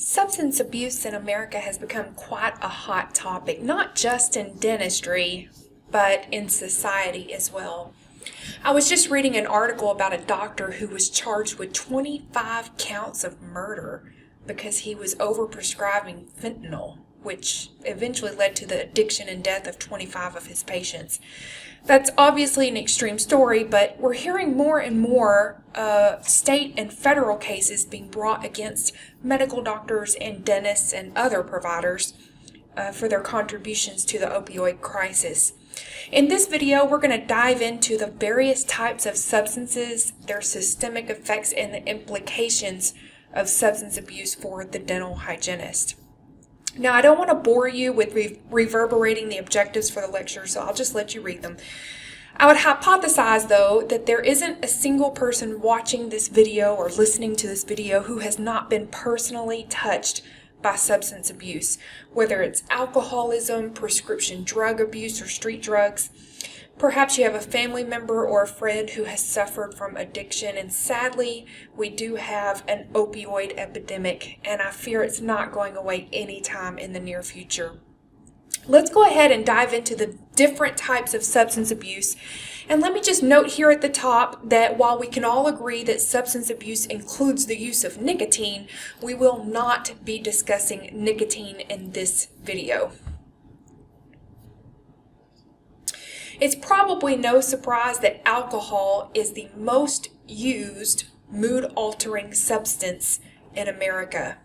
Substance abuse in America has become quite a hot topic, not just in dentistry, but in society as well. I was just reading an article about a doctor who was charged with 25 counts of murder because he was overprescribing fentanyl, which eventually led to the addiction and death of 25 of his patients. That's obviously an extreme story, but we're hearing more and more state and federal cases being brought against medical doctors and dentists and other providers for their contributions to the opioid crisis. In this video, we're going to dive into the various types of substances, their systemic effects, and the implications of substance abuse for the dental hygienist. Now, I don't want to bore you with reverberating the objectives for the lecture, so I'll just let you read them. I would hypothesize, though, that there isn't a single person watching this video or listening to this video who has not been personally touched by substance abuse, whether it's alcoholism, prescription drug abuse, or street drugs. Perhaps you have a family member or a friend who has suffered from addiction, and sadly, we do have an opioid epidemic, and I fear it's not going away anytime in the near future. Let's go ahead and dive into the different types of substance abuse. And let me just note here at the top that while we can all agree that substance abuse includes the use of nicotine, we will not be discussing nicotine in this video. It's probably no surprise that alcohol is the most used mood-altering substance in America.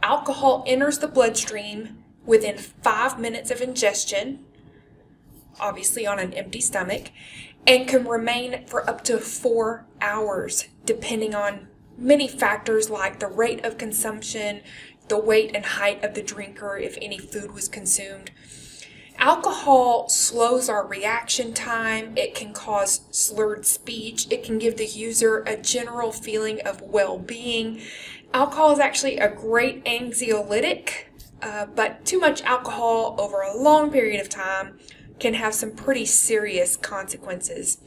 Alcohol enters the bloodstream within 5 minutes of ingestion, obviously on an empty stomach, and can remain for up to 4 hours, depending on many factors like the rate of consumption, the weight and height of the drinker, if any food was consumed. Alcohol slows our reaction time. It can cause slurred speech. It can give the user a general feeling of well-being. Alcohol is actually a great anxiolytic, but too much alcohol over a long period of time can have some pretty serious consequences.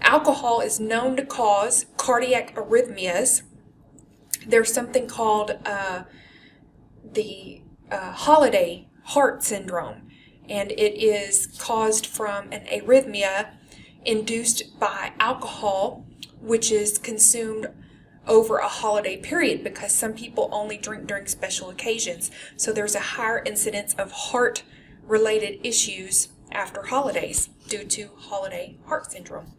Alcohol is known to cause cardiac arrhythmias. There's something called the holiday heart syndrome, and it is caused from an arrhythmia induced by alcohol, which is consumed over a holiday period because some people only drink during special occasions. So there's a higher incidence of heart-related issues after holidays due to holiday heart syndrome.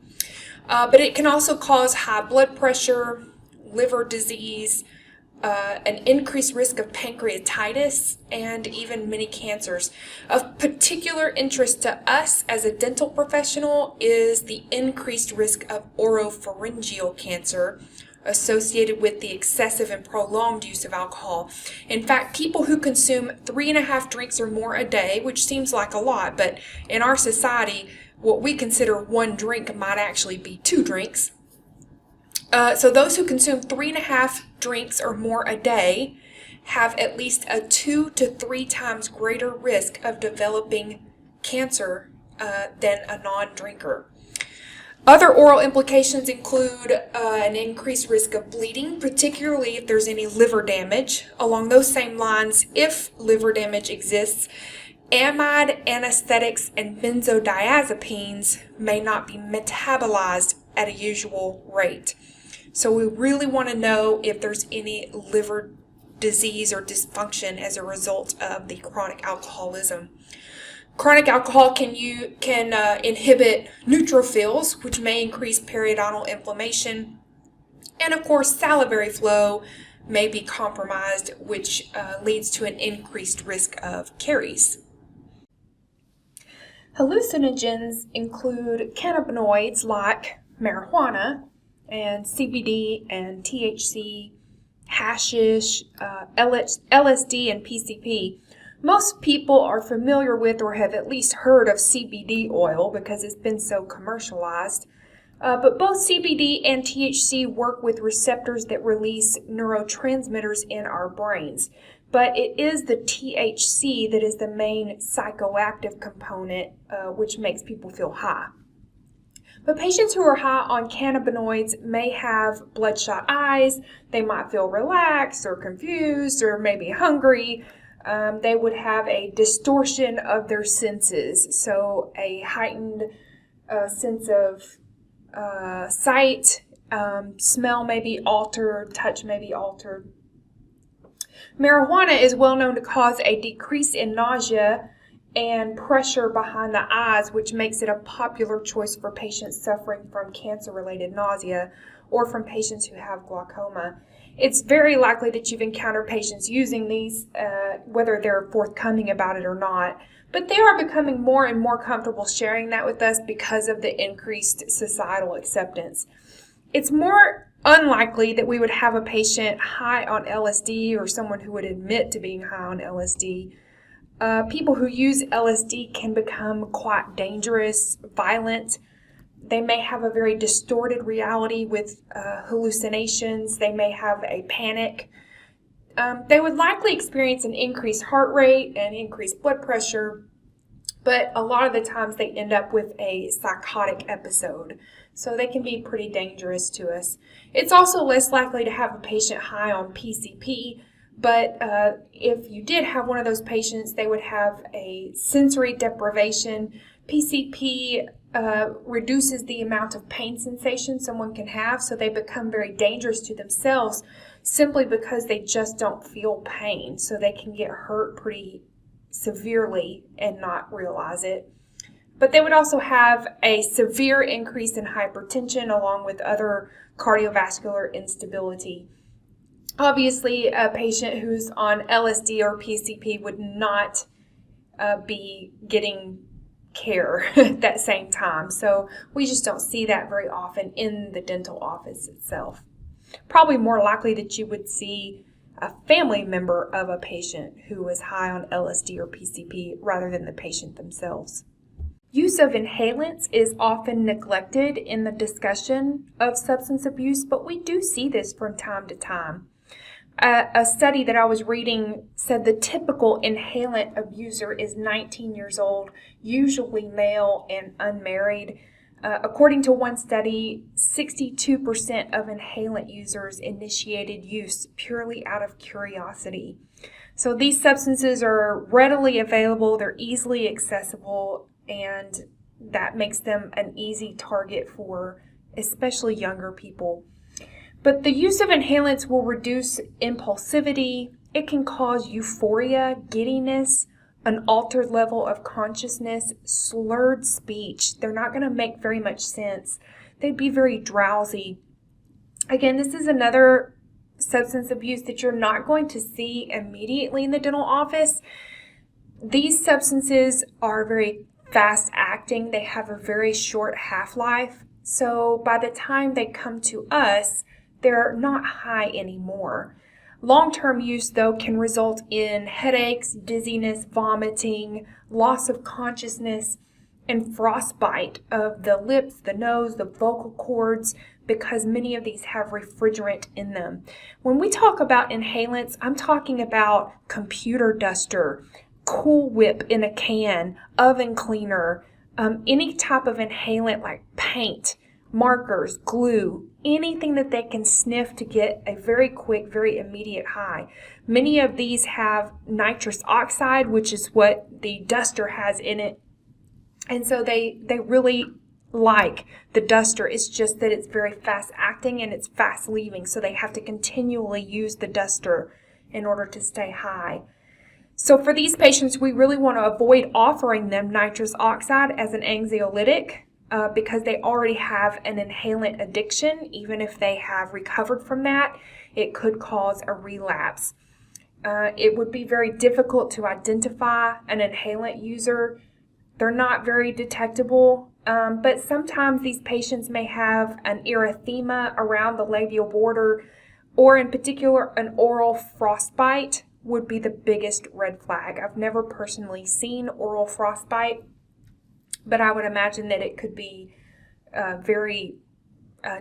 But it can also cause high blood pressure, liver disease, an increased risk of pancreatitis, and even many cancers. Of particular interest to us as a dental professional is the increased risk of oropharyngeal cancer associated with the excessive and prolonged use of alcohol. In fact, people who consume 3.5 drinks or more a day, which seems like a lot, but in our society, what we consider 1 drink might actually be 2 drinks. So those who consume 3.5 drinks or more a day have at least a 2 to 3 times greater risk of developing cancer than a non-drinker. Other oral implications include an increased risk of bleeding, particularly if there's any liver damage. Along those same lines, if liver damage exists, amide, anesthetics, and benzodiazepines may not be metabolized at a usual rate. So we really want to know if there's any liver disease or dysfunction as a result of the chronic alcoholism. Chronic alcohol can inhibit neutrophils, which may increase periodontal inflammation. And of course, salivary flow may be compromised, which leads to an increased risk of caries. Hallucinogens include cannabinoids like marijuana and CBD and THC, hashish, LSD, and PCP. Most people are familiar with or have at least heard of CBD oil because it's been so commercialized. But both CBD and THC work with receptors that release neurotransmitters in our brains. But it is the THC that is the main psychoactive component, which makes people feel high. But patients who are high on cannabinoids may have bloodshot eyes, they might feel relaxed or confused or maybe hungry. They would have a distortion of their senses, so a heightened sense of sight, smell may be altered, touch may be altered. Marijuana is well known to cause a decrease in nausea and pressure behind the eyes, which makes it a popular choice for patients suffering from cancer-related nausea or from patients who have glaucoma. It's very likely that you've encountered patients using these, whether they're forthcoming about it or not, but they are becoming more and more comfortable sharing that with us because of the increased societal acceptance. It's more unlikely that we would have a patient high on LSD or someone who would admit to being high on LSD. People who use LSD can become quite dangerous, violent. They may have a very distorted reality with hallucinations. They may have a panic. They would likely experience an increased heart rate and increased blood pressure, but a lot of the times they end up with a psychotic episode. So they can be pretty dangerous to us. It's also less likely to have a patient high on PCP, but if you did have one of those patients, they would have a sensory deprivation. PCP reduces the amount of pain sensation someone can have, so they become very dangerous to themselves simply because they just don't feel pain. So they can get hurt pretty severely and not realize it. But they would also have a severe increase in hypertension along with other cardiovascular instability. Obviously, a patient who's on LSD or PCP would not be getting care at that same time. So we just don't see that very often in the dental office itself. Probably more likely that you would see a family member of a patient who was high on LSD or PCP rather than the patient themselves. Use of inhalants is often neglected in the discussion of substance abuse, but we do see this from time to time. A study that I was reading said the typical inhalant abuser is 19 years old, usually male and unmarried. According to one study, 62% of inhalant users initiated use purely out of curiosity. So these substances are readily available, they're easily accessible, and that makes them an easy target for especially younger people. But the use of inhalants will reduce impulsivity. It can cause euphoria, giddiness, an altered level of consciousness, slurred speech. They're not going to make very much sense. They'd be very drowsy. Again, this is another substance abuse that you're not going to see immediately in the dental office. These substances are very fast acting. They have a very short half-life. So by the time they come to us, they're not high anymore. Long-term use, though, can result in headaches, dizziness, vomiting, loss of consciousness, and frostbite of the lips, the nose, the vocal cords, because many of these have refrigerant in them. When we talk about inhalants, I'm talking about computer duster, Cool Whip in a can, oven cleaner, any type of inhalant like paint, markers, glue, anything that they can sniff to get a very quick, very immediate high. Many of these have nitrous oxide, which is what the duster has in it. And so they really like the duster. It's just that it's very fast acting and it's fast leaving. So they have to continually use the duster in order to stay high. So for these patients, we really want to avoid offering them nitrous oxide as an anxiolytic because they already have an inhalant addiction. Even if they have recovered from that, it could cause a relapse. It would be very difficult to identify an inhalant user. They're not very detectable, but sometimes these patients may have an erythema around the labial border, or in particular, an oral frostbite would be the biggest red flag. I've never personally seen oral frostbite, but I would imagine that it could be very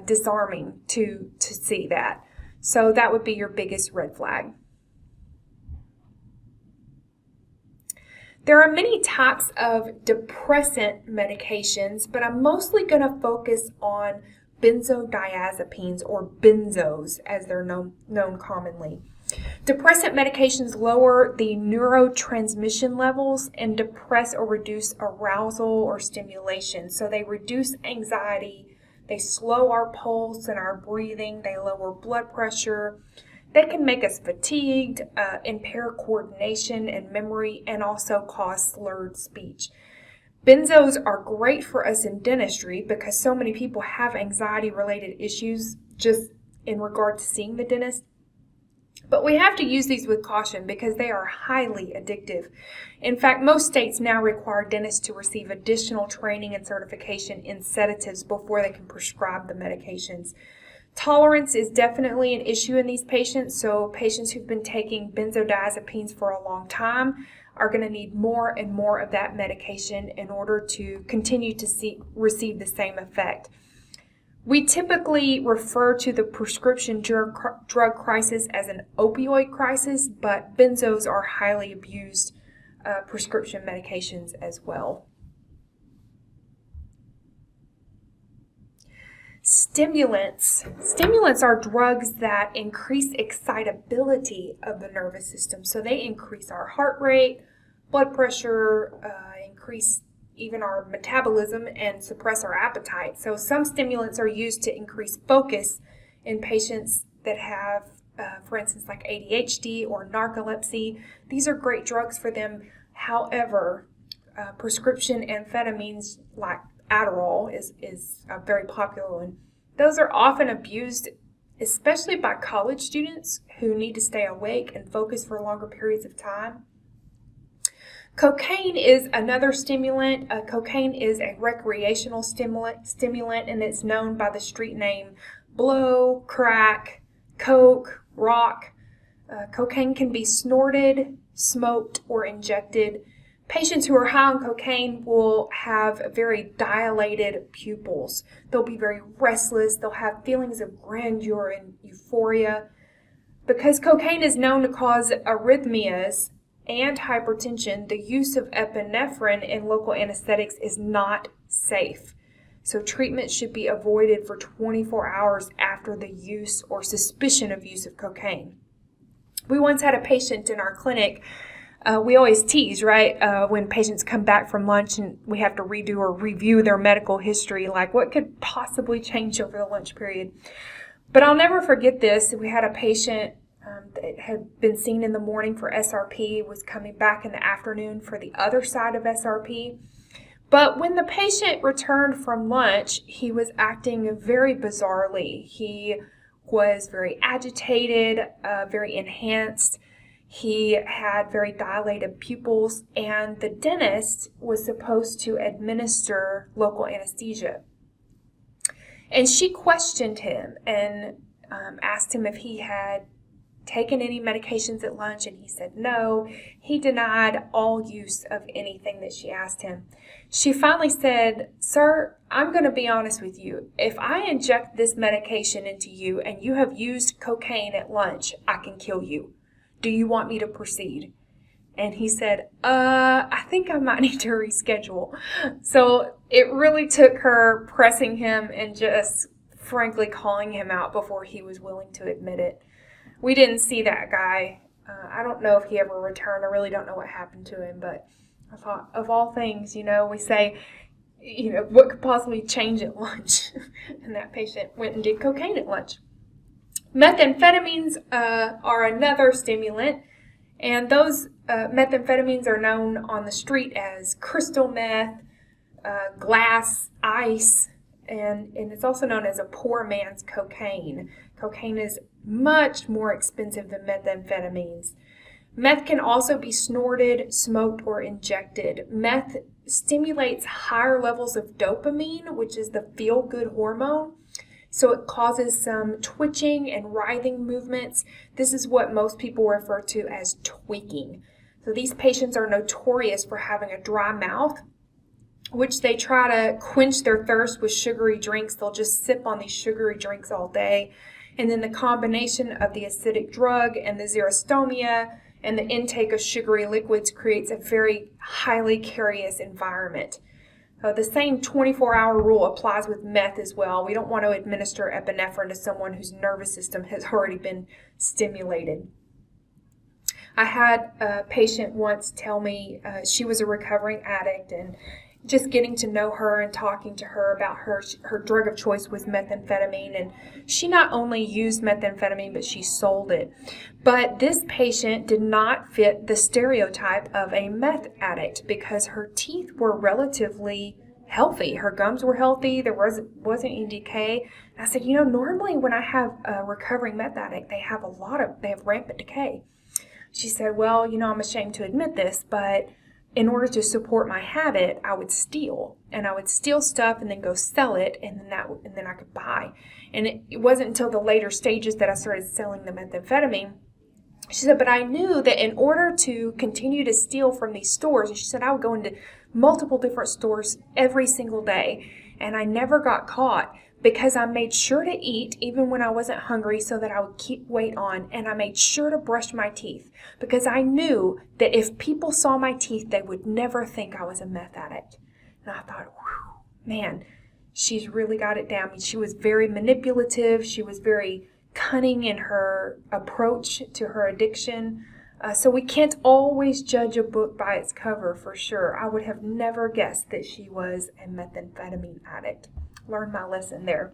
disarming to see that. So that would be your biggest red flag. There are many types of depressant medications, but I'm mostly going to focus on benzodiazepines, or benzos as they're known commonly. Depressant medications lower the neurotransmission levels and depress or reduce arousal or stimulation. So they reduce anxiety, they slow our pulse and our breathing, they lower blood pressure. They can make us fatigued, impair coordination and memory, and also cause slurred speech. Benzos are great for us in dentistry because so many people have anxiety-related issues just in regard to seeing the dentist. But we have to use these with caution because they are highly addictive. In fact, most states now require dentists to receive additional training and certification in sedatives before they can prescribe the medications. Tolerance is definitely an issue in these patients, so patients who've been taking benzodiazepines for a long time are going to need more and more of that medication in order to continue to receive the same effect. We typically refer to the prescription drug crisis as an opioid crisis, but benzos are highly abused prescription medications as well. Stimulants. Stimulants are drugs that increase excitability of the nervous system. So they increase our heart rate, blood pressure, increase even our metabolism, and suppress our appetite. So some stimulants are used to increase focus in patients that have, for instance, like ADHD or narcolepsy. These are great drugs for them. However, prescription amphetamines like Adderall is a very popular one. Those are often abused, especially by college students who need to stay awake and focus for longer periods of time. Cocaine is another stimulant. Cocaine is a recreational stimulant, and it's known by the street name blow, crack, coke, rock. Cocaine can be snorted, smoked, or injected. Patients who are high on cocaine will have very dilated pupils. They'll be very restless. They'll have feelings of grandeur and euphoria. Because cocaine is known to cause arrhythmias and hypertension, the use of epinephrine in local anesthetics is not safe. So treatment should be avoided for 24 hours after the use or suspicion of use of cocaine. We once had a patient in our clinic. We always tease, right, when patients come back from lunch and we have to redo or review their medical history, like what could possibly change over the lunch period. But I'll never forget this. We had a patient that had been seen in the morning for SRP, was coming back in the afternoon for the other side of SRP. But when the patient returned from lunch, he was acting very bizarrely. He was very agitated, very enhanced. He had very dilated pupils, and the dentist was supposed to administer local anesthesia. And she questioned him and asked him if he had taken any medications at lunch, and he said no. He denied all use of anything that she asked him. She finally said, "Sir, I'm going to be honest with you. If I inject this medication into you and you have used cocaine at lunch, I can kill you. Do you want me to proceed?" And he said, I think I might need to reschedule. So it really took her pressing him and just frankly calling him out before he was willing to admit it. We didn't see that guy. I don't know if he ever returned. I really don't know what happened to him, but I thought, of all things, we say, what could possibly change at lunch? And that patient went and did cocaine at lunch. Methamphetamines are another stimulant, and those methamphetamines are known on the street as crystal meth, glass ice, and it's also known as a poor man's cocaine. Cocaine is much more expensive than methamphetamines. Meth can also be snorted, smoked, or injected. Meth stimulates higher levels of dopamine, which is the feel-good hormone. So it causes some twitching and writhing movements. This is what most people refer to as tweaking. So these patients are notorious for having a dry mouth, which they try to quench their thirst with sugary drinks. They'll just sip on these sugary drinks all day. And then the combination of the acidic drug and the xerostomia and the intake of sugary liquids creates a very highly curious environment. The same 24-hour rule applies with meth as well. We don't want to administer epinephrine to someone whose nervous system has already been stimulated. I had a patient once tell me she was a recovering addict, and just getting to know her and talking to her about her drug of choice was methamphetamine, and she not only used methamphetamine, but she sold it. But this patient did not fit the stereotype of a meth addict because her teeth were relatively healthy. Her gums were healthy. There wasn't any decay. And I said, normally when I have a recovering meth addict, they have rampant decay. She said, well, I'm ashamed to admit this, but in order to support my habit, I would steal. And I would steal stuff and then go sell it, and then I could buy. And it wasn't until the later stages that I started selling the methamphetamine. She said, but I knew that in order to continue to steal from these stores, and she said I would go into multiple different stores every single day, and I never got caught because I made sure to eat even when I wasn't hungry so that I would keep weight on, and I made sure to brush my teeth because I knew that if people saw my teeth, they would never think I was a meth addict. And I thought, man, she's really got it down. I mean, she was very manipulative. She was very cunning in her approach to her addiction. So we can't always judge a book by its cover for sure. I would have never guessed that she was a methamphetamine addict. Learned my lesson there.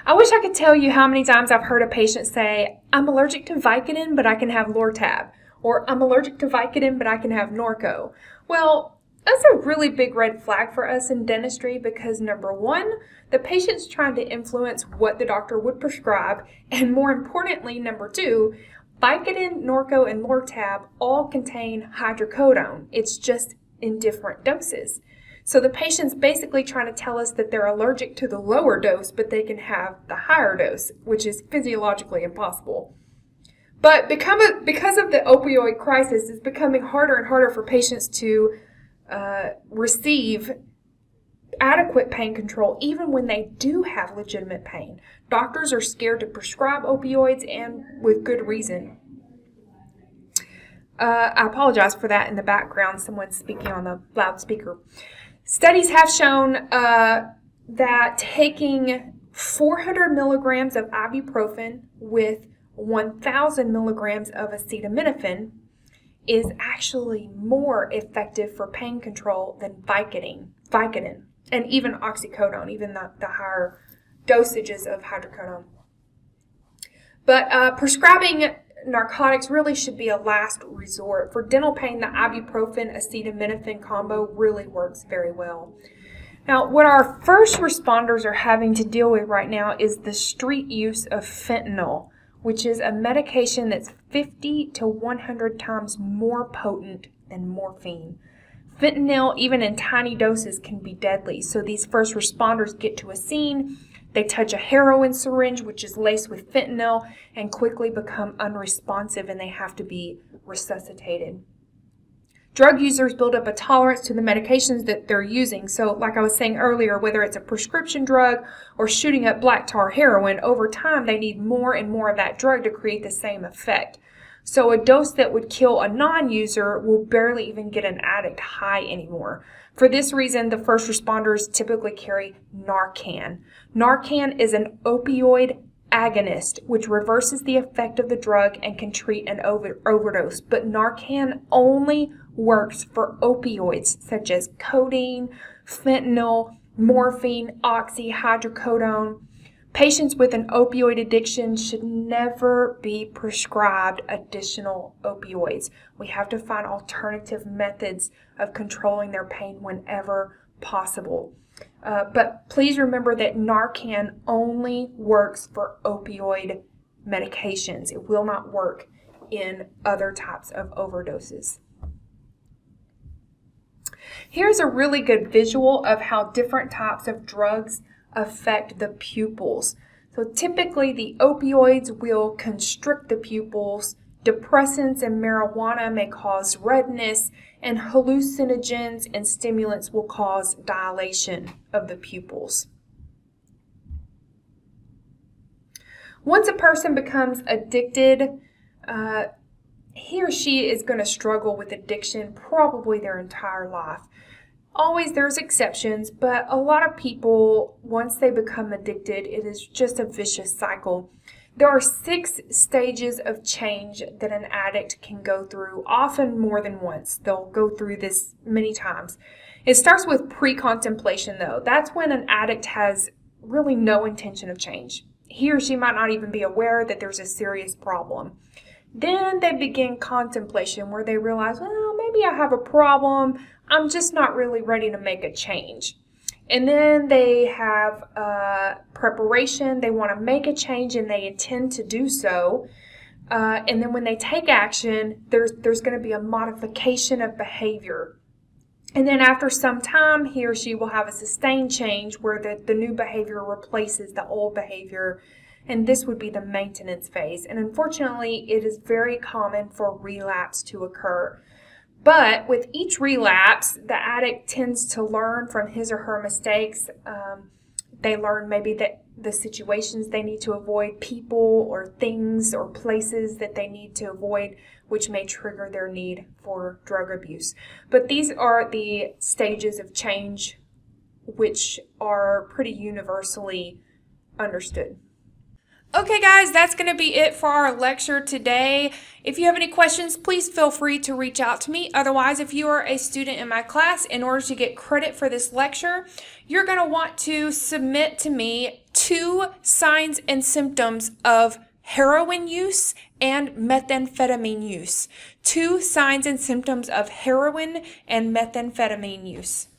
I wish I could tell you how many times I've heard a patient say, I'm allergic to Vicodin, but I can have Lortab. Or I'm allergic to Vicodin, but I can have Norco. Well, that's a really big red flag for us in dentistry because number one, the patient's trying to influence what the doctor would prescribe. And more importantly, number two, Vicodin, Norco, and Lortab all contain hydrocodone. It's just in different doses. So the patient's basically trying to tell us that they're allergic to the lower dose, but they can have the higher dose, which is physiologically impossible. But because of the opioid crisis, it's becoming harder and harder for patients to receive adequate pain control, even when they do have legitimate pain. Doctors are scared to prescribe opioids, and with good reason. I apologize for that in the background. Someone's speaking on the loudspeaker. Studies have shown that taking 400 milligrams of ibuprofen with 1,000 milligrams of acetaminophen is actually more effective for pain control than Vicodin, and even oxycodone, even the higher dosages of hydrocodone. But prescribing narcotics really should be a last resort. For dental pain, the ibuprofen acetaminophen combo really works very well. Now, what our first responders are having to deal with right now is the street use of fentanyl, which is a medication that's 50 to 100 times more potent than morphine. Fentanyl, even in tiny doses, can be deadly. So these first responders get to a scene, they touch a heroin syringe, which is laced with fentanyl, and quickly become unresponsive, and they have to be resuscitated. Drug users build up a tolerance to the medications that they're using. So like I was saying earlier, whether it's a prescription drug or shooting up black tar heroin, over time they need more and more of that drug to create the same effect. So a dose that would kill a non-user will barely even get an addict high anymore. For this reason, the first responders typically carry Narcan. Narcan is an opioid agonist, which reverses the effect of the drug and can treat an overdose. But Narcan only works for opioids such as codeine, fentanyl, morphine, oxy, hydrocodone. Patients with an opioid addiction should never be prescribed additional opioids. We have to find alternative methods of controlling their pain whenever possible. But please remember that Narcan only works for opioid medications. It will not work in other types of overdoses. Here's a really good visual of how different types of drugs affect the pupils. So typically the opioids will constrict the pupils, depressants and marijuana may cause redness, and hallucinogens and stimulants will cause dilation of the pupils. Once a person becomes addicted, he or she is going to struggle with addiction probably their entire life. Always there's exceptions, but a lot of people, once they become addicted, it is just a vicious cycle. There are 6 stages of change that an addict can go through, often more than once. They'll go through this many times. It starts with pre-contemplation, though. That's when an addict has really no intention of change. He or she might not even be aware that there's a serious problem. Then they begin contemplation, where they realize, well, maybe I have a problem. I'm just not really ready to make a change. And then they have preparation. They want to make a change and they intend to do so. And then when they take action, there's going to be a modification of behavior. And then after some time, he or she will have a sustained change where the new behavior replaces the old behavior. And this would be the maintenance phase. And unfortunately, it is very common for relapse to occur. But with each relapse, the addict tends to learn from his or her mistakes. They learn maybe that the situations they need to avoid, people or things or places that they need to avoid, which may trigger their need for drug abuse. But these are the stages of change which are pretty universally understood. Okay guys, that's going to be it for our lecture today. If you have any questions, please feel free to reach out to me. Otherwise, if you are a student in my class, in order to get credit for this lecture, you're going to want to submit to me 2 signs and symptoms of heroin use and methamphetamine use. 2 signs and symptoms of heroin and methamphetamine use.